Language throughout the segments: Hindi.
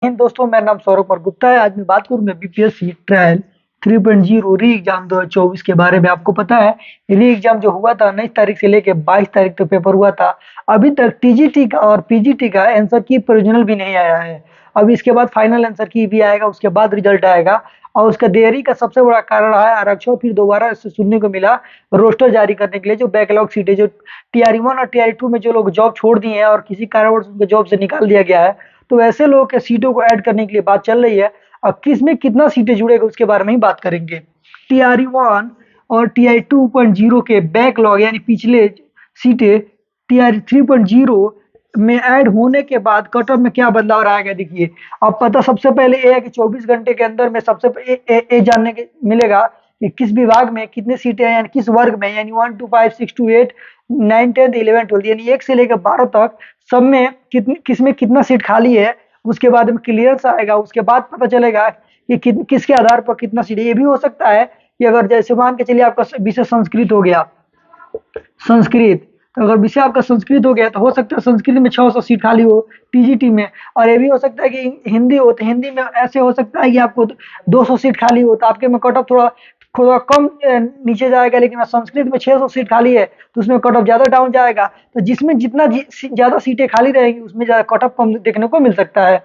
दोस्तों, मेरा नाम सौरभ और गुप्ता है। आज मैं बात करूंगा बीपीएससी ट्रायल 3.0 री एग्जाम 2024 के बारे में। आपको पता है, री एग्जाम जो हुआ था 19 तारीख से लेके 22 तारीख तक पेपर हुआ था। अभी तक टीजीटी का और पीजीटी का आंसर की प्रोविजनल भी नहीं आया है। अब इसके बाद फाइनल आंसर की भी आएगा, उसके बाद रिजल्ट आएगा। और उसका देरी का सबसे बड़ा कारण है आरक्षण। फिर दोबारा इससे सुनने को मिला रोस्टर जारी करने के लिए जो बैकलॉग सीटें, जो टीआरई 1 और टीआरई 2 में जो लोग जॉब छोड़ दिए हैं और किसी कारणवश उनको जॉब से निकाल दिया गया है, तो ऐसे लोगों के सीटों को ऐड करने के लिए बात चल रही है। अब किस में कितना सीटें जुड़ेगा उसके बारे में ही बात करेंगे। टीआरई 1 और टीआरई 2.0 के बैकलॉग यानी पिछले सीटें टीआरई 3.0 में ऐड होने के बाद कट ऑफ में क्या बदलाव आएगा, देखिए। अब पता सबसे पहले ये है कि 24 घंटे के अंदर में सबसे जानने के मिलेगा कि किस विभाग में कितनी सीटें हैं, यानी किस वर्ग में, यानी 1 to 5 6 to 8 9 10 11 12, यानी 1 से लेकर 12 तक सब में कितनी किस में कितना सीट खाली है। उसके बाद में क्लियरेंस आएगा, उसके बाद पता चलेगा कि किसके आधार पर कितना सीट है। ये भी हो सकता है कि अगर जैसे मान के चलिए आपका विषय संस्कृत हो गया, संस्कृत, तो अगर विषय आपका संस्कृत हो गया तो हो सकता है संस्कृत में 600 सीट खाली हो टीजीटी में। और ये भी हो सकता है कि हिंदी हो तो हिंदी में ऐसे हो सकता है कि आपको 200 सीट खाली हो, तो आपके में कट ऑफ थोड़ा थोड़ा कम नीचे जाएगा। लेकिन संस्कृत में 600 सीट खाली है तो उसमें कट ऑफ ज़्यादा डाउन जाएगा। तो जिसमें जितना ज़्यादा सीटें खाली रहेंगी उसमें ज़्यादा कट ऑफ कम देखने को मिल सकता है।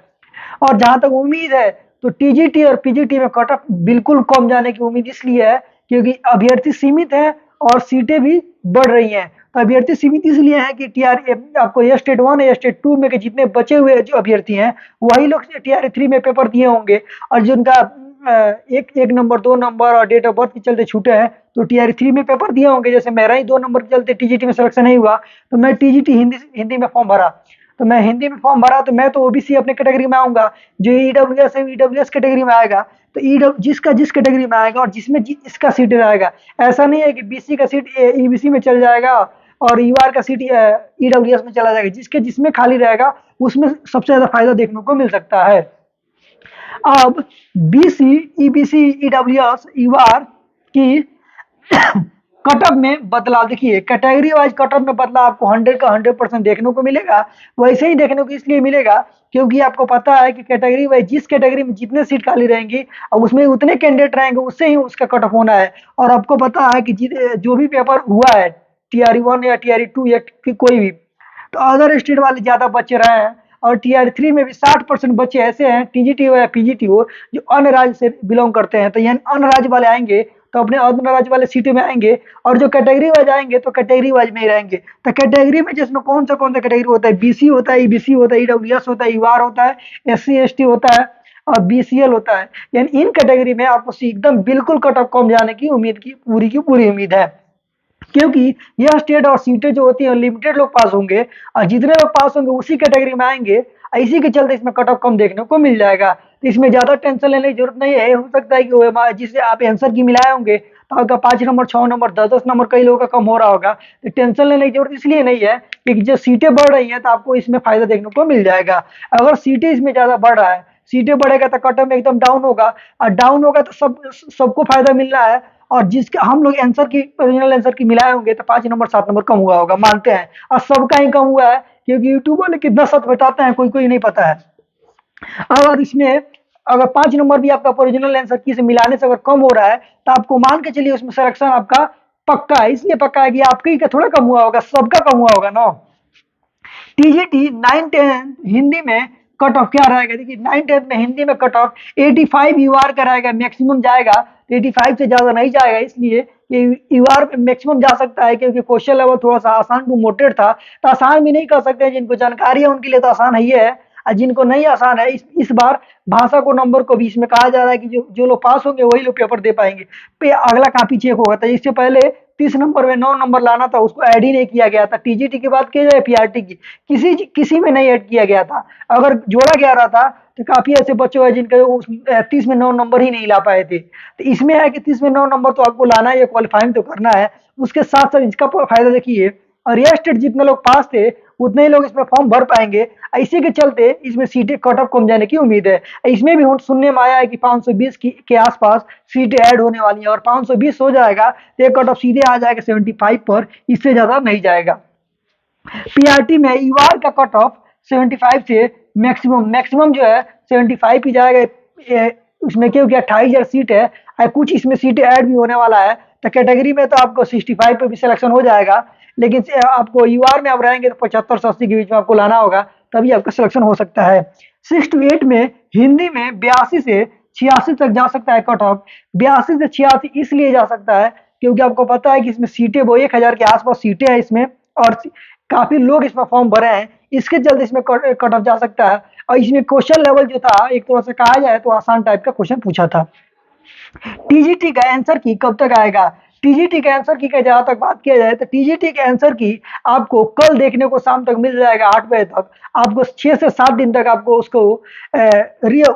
और जहां तक उम्मीद है तो टीजीटी और पीजीटी में कट ऑफ बिल्कुल कम जाने की उम्मीद इसलिए है क्योंकि अभ्यर्थी सीमित है और सीटें भी बढ़ रही हैं। तो अभ्यर्थी सीमित इसलिए है कि टीआर आपको ये स्टेट 1 या स्टेट 2 में के जितने बचे हुए जो अभ्यर्थी हैं वही लोग टीआर 3 में पेपर दिए होंगे। और जिनका एक नंबर 2 नंबर और डेट ऑफ बर्थ के चलते छूटे हैं तो टीआर 3 में पेपर दिए होंगे। जैसे मेरा ही 2 नंबर के चलते टीजीटी में सिलेक्शन नहीं हुआ तो मैं टीजीटी हिंदी में फॉर्म भरा। तो मैं हिंदी में फॉर्म भरा तो मैं तो ओबीसी अपने कैटेगरी में आऊंगा। जो ईडब्ल्यूएस है ईडब्ल्यूएस कैटेगरी में आएगा। तो जिसका जिस कैटेगरी में आएगा और जिसमें इसका सीट आएगा, ऐसा नहीं है कि बीसी का सीट ईबीसी में चल जाएगा और यूआर का सीट ईडब्ल्यूएस में चला जाएगा। जिसके जिसमें खाली रहेगा उसमें सबसे ज्यादा फायदा देखने को मिल सकता है। अब बीसी, ईबीसी, ईडब्ल्यूएस, यूआर की कटअप में बदलाव, देखिए कैटेगरी वाइज कटअप में बदलाव आपको 100 का 100% देखने को मिलेगा। वैसे ही देखने को इसलिए मिलेगा क्योंकि आपको पता है कि कैटेगरी वाइज जिस कैटेगरी में जितने सीट खाली रहेंगी और उसमें उतने कैंडिडेट रहेंगे उससे ही उसका कटअप होना है। और आपको पता है कि जो भी पेपर हुआ है टीआरई 1 या टीआरई 2 या कोई भी, तो अदर स्टेट वाले ज्यादा बचे रहे हैं। और टीआर 3 में भी 60% बच्चे ऐसे हैं, टीजीटी हो या पीजीटी हो, जो अन्य राज्य से बिलोंग करते हैं। तो यानी अन्य राज्य वाले आएंगे तो अपने अन्य राज्य वाले सीटें में आएंगे और जो कैटेगरी वाइज आएंगे तो कैटेगरी वाइज में ही रहेंगे। तो कैटेगरी में जिसमें कौन सा कैटेगरी होता है, बीसी होता है, ईबीसी होता है, ईडब्ल्यूएस होता है, यूआर होता है, एससी एसटी होता है और बीसीएल होता है। यानी इन कैटेगरी में आपको एकदम बिल्कुल कट ऑफ कम जाने की पूरी उम्मीद है। क्योंकि यह स्टेट और सीटें जो होती हैं लिमिटेड लोग पास होंगे और जितने लोग पास होंगे उसी कैटेगरी में आएंगे। इसी के चलते इसमें कट ऑफ कम देखने को मिल जाएगा। तो इसमें ज्यादा टेंशन लेने की जरूरत नहीं है। हो सकता है कि जिससे आप आंसर की मिलाए होंगे तो आपका 5 नंबर 6 नंबर 10 10 नंबर कई लोगों का कम हो रहा होगा। तो टेंशन लेने की जरूरत इसलिए नहीं है कि जो सीटें बढ़ रही हैं तो आपको इसमें फायदा देखने को मिल जाएगा। अगर सीटें इसमें ज्यादा बढ़ रहा है, सीटें बढ़ेगा तो कट ऑफ में एकदम डाउन होगा और डाउन होगा तो सबको फायदा मिल रहा है। और जिसके हम लोग आंसर की ओरिजिनल आंसर की मिलाए होंगे तो 5 नंबर 7 नंबर कम हुआ होगा, मानते हैं। और सबका ही कम हुआ है क्योंकि यूट्यूब वाले कितना सच बताते हैं कोई कोई नहीं पता है। अगर इसमें अगर 5 नंबर भी आपका ओरिजिनल आंसर की से मिलाने से अगर कम हो रहा है तो आपको मान के चलिए उसमें सिलेक्शन आपका पक्का है। इसलिए पक्का है कि आपके ही का थोड़ा कम हुआ होगा, सबका कम हुआ होगा ना। टीजीटी 9 10 हिंदी में कट ऑफ क्या रहेगा, देखिए 9 10 में हिंदी में कट ऑफ 85 यूआर का रहेगा, मैक्सिमम जाएगा। 85 से ज्यादा नहीं जाएगा, इसलिए यूआर मैक्सिमम जा सकता है क्योंकि क्वेश्चन लेवल थोड़ा सा आसान टू मोटेड था। तो आसान भी नहीं कर सकते, जिनको जानकारी है उनके लिए तो आसान ही है और जिनको नहीं आसान है इस बार भाषा को नंबर को भी इसमें कहा जा रहा है कि जो लोग पास होंगे वही लोग पेपर दे पाएंगे। अगला कॉपी चेक होगा। तो इससे पहले 30 नंबर में 9 नंबर लाना था, उसको ऐड ही नहीं किया गया था। टीजीटी की बात की जाए पीआरटी की, किसी में नहीं ऐड किया गया था। अगर जोड़ा गया रहा था तो काफी ऐसे बच्चे हुए जिनके 30 में 9 नंबर ही नहीं ला पाए थे। तो इसमें है कि 30 में 9 नंबर तो आपको लाना है, क्वालिफाइंग तो करना है। उसके साथ साथ इसका फायदा देखिए, और ये स्टेट जितने लोग पास थे उतने ही लोग इसमें फॉर्म भर पाएंगे। इसी के चलते इसमें सीटें कट ऑफ कम जाने की उम्मीद है। इसमें भी सुनने में आया है कि 520 के आसपास सीटें ऐड होने वाली हैं और 520 हो जाएगा तो ये कट ऑफ सीधे आ जाएगा 75 पर, इससे ज्यादा नहीं जाएगा। पीआरटी में यूआर का कट ऑफ 75 से मैक्सिमम मैक्सिमम जो है 75 ही जाएगा। उसमें क्योंकि 28,000 सीट है और कुछ इसमें सीटें ऐड भी होने वाला है, तो कैटेगरी में तो आपको 65 पे भी सिलेक्शन हो जाएगा। लेकिन आपको यूआर में आप रहेंगे तो 75 से 80 के बीच में आपको लाना होगा, तभी आपका सिलेक्शन हो सकता है। 6 to 8 में हिंदी में 82 से 86 तक जा सकता है कट ऑफ। 82 से 86 इसलिए जा सकता है क्योंकि आपको पता है कि इसमें सीटें वो 1000 के आसपास सीटें हैं इसमें, और काफी लोग इसमें फॉर्म भरे हैं, इसके जल्द इसमें कट ऑफ जा सकता है। और इसमें क्वेश्चन लेवल जो था एक तरह से कहा जाए तो आसान टाइप का क्वेश्चन पूछा था। टीजीटी का आंसर की कब तक आएगा? टीजीटी के आंसर की जहां तक बात किया जाए तो टीजीटी के आंसर की आपको कल देखने को शाम तक मिल जाएगा 8 बजे तक। आपको 6 से 7 दिन तक आपको उसको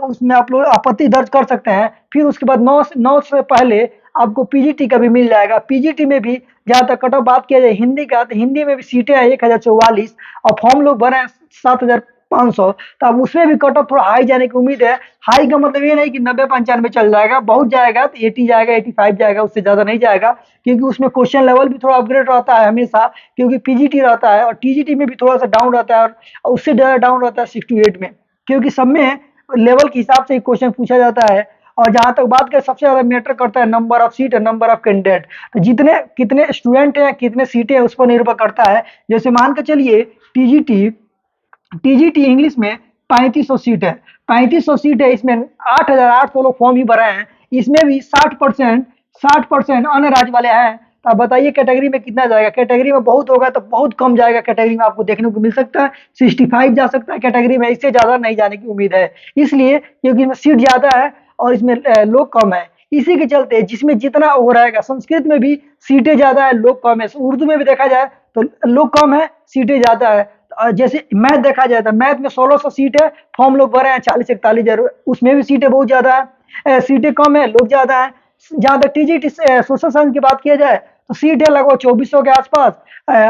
उसमें आप लोग आपत्ति दर्ज कर सकते हैं। फिर उसके बाद 9 से पहले आपको पीजीटी का भी मिल जाएगा। पीजीटी में भी जहां तक कट ऑफ बात किया जाए हिंदी का, तो हिंदी में भी सीटें हैं 1044 और फॉर्म लोग भरे हैं 7500, तो अब उसमें भी कट ऑफ थोड़ा हाई जाने की उम्मीद है। हाई का मतलब ये नहीं कि 90-95 चल जाएगा, बहुत जाएगा तो 80 जाएगा, 85 जाएगा, उससे ज्यादा नहीं जाएगा, क्योंकि उसमें क्वेश्चन लेवल भी थोड़ा अपग्रेड रहता है हमेशा, क्योंकि पीजीटी रहता है और टीजीटी में भी थोड़ा सा डाउन रहता है और उससे ज्यादा डाउन रहता है 6 to 8 में, क्योंकि सब में लेवल के हिसाब से क्वेश्चन पूछा जाता है। और जहां तक बात करें सबसे ज्यादा मैटर करता है नंबर ऑफ सीट और नंबर ऑफ कैंडिडेट, तो जितने कितने स्टूडेंट हैं कितने सीटें हैं उस पर निर्भर करता है। जैसे मान के चलिए टीजीटी टीजीटी इंग्लिश में 3500 सीट है, 3500 सीट है, इसमें 8800 लोग फॉर्म ही भरे हैं, इसमें भी 60% अन्य राज्य वाले हैं। तो आप बताइए कैटेगरी में कितना जाएगा? कैटेगरी में बहुत होगा तो बहुत कम जाएगा, कैटेगरी में आपको देखने को मिल सकता है 65 जा सकता है कैटेगरी में, इससे ज्यादा नहीं जाने की उम्मीद है, इसलिए क्योंकि इसमें सीट ज्यादा है और इसमें लोग कम है। इसी के चलते जिसमें जितना हो रहेगा, संस्कृत में भी सीटें ज्यादा है लोग कम है, उर्दू में भी देखा जाए तो लोग कम है सीटें ज्यादा है। जैसे मैथ देखा जाए तो मैथ में 1600 सीट है, फॉर्म लोग भरे हैं 40-41 हजार, उसमें भी सीटें बहुत ज्यादा है, सीटें कम है लोग ज्यादा है। जहां तक टीजीटी सोशल साइंस की बात किया जाए तो सीट है लगभग 2400 के आसपास,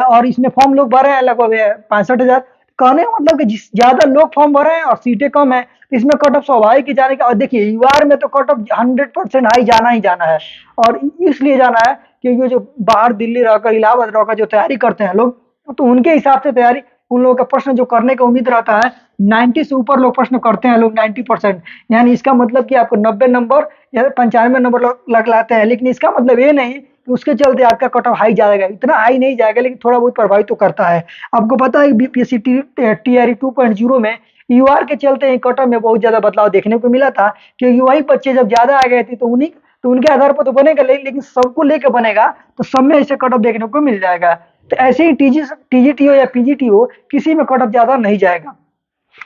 और इसमें फॉर्म लोग भरे हैं लगभग 65,000। कहने का मतलब कि जिस ज्यादा लोग फॉर्म भरे हैं और सीटें कम है, इसमें कट ऑफ स्वाभाविक ही जाने का। और देखिए यूआर में तो कट ऑफ 100% हाई जाना ही जाना है, और इसलिए जाना है क्योंकि जो बाहर दिल्ली रहकर इलाहाबाद रहकर जो तैयारी करते हैं लोग, तो उनके हिसाब से तैयारी, उन लोगों का प्रश्न जो करने का उम्मीद रहता है 90 से ऊपर लोग प्रश्न करते हैं लोग 90%, यानी इसका मतलब कि आपको 90 नंबर या 95 नंबर लग लाते हैं। लेकिन इसका मतलब ये नहीं कि उसके चलते आपका कट ऑफ हाई जाएगा, इतना हाई नहीं जाएगा, लेकिन थोड़ा बहुत प्रभावित तो करता है। आपको पता है बीपीएससी टीआरई 2.0 में यूआर के चलते कट ऑफ में बहुत ज्यादा बदलाव देखने को मिला था, क्योंकि वही बच्चे जब ज्यादा आ गए थे तो उनके आधार पर तो बनेगा, लेकिन सबको लेकर बनेगा तो सब में ऐसे कट ऑफ देखने को मिल जाएगा। तो ऐसे ही टीजीटी हो या पीजीटी हो, किसी में कट ऑफ ज्यादा नहीं जाएगा।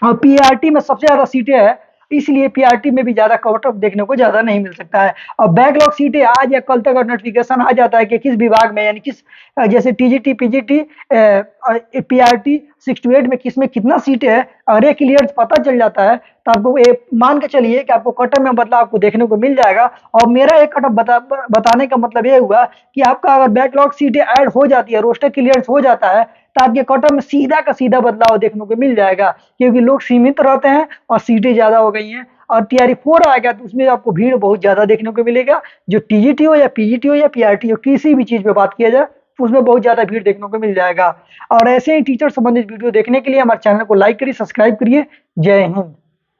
और पीआरटी में सबसे ज्यादा सीटें है, इसलिए पीआरटी में भी ज्यादा कट ऑफ देखने को ज्यादा नहीं मिल सकता है। और बैकलॉग सीटें आज या कल तक अगर नोटिफिकेशन आ जाता है कि किस विभाग में, यानी किस जैसे टीजीटी पीजीटी पीआरटी 6 to 8 में किस में कितना सीटें है, अगर ये क्लियर पता चल जाता है तो आपको ये मान के चलिए कि आपको कट ऑफ में बदलाव आपको देखने को मिल जाएगा। और मेरा एक कट ऑफ बताने का मतलब ये हुआ कि आपका अगर बैकलॉग सीटें ऐड हो जाती है, रोस्टर क्लियर हो जाता है, तो आपके कट ऑफ में सीधा का सीधा बदलाव देखने को मिल जाएगा, क्योंकि लोग सीमित रहते हैं और सीटें ज्यादा हो गई हैं। और टीआरई 4 आ गया तो उसमें आपको भीड़ बहुत ज्यादा देखने को मिलेगा। जो टीजीटी हो या पीजीटी हो या पीआरटी हो, किसी भी चीज पे बात किया जाए उसमें बहुत ज्यादा भीड़ देखने को मिल जाएगा। और ऐसे ही टीचर संबंधित वीडियो देखने के लिए हमारे चैनल को लाइक करिए, सब्सक्राइब करिए। जय हिंद।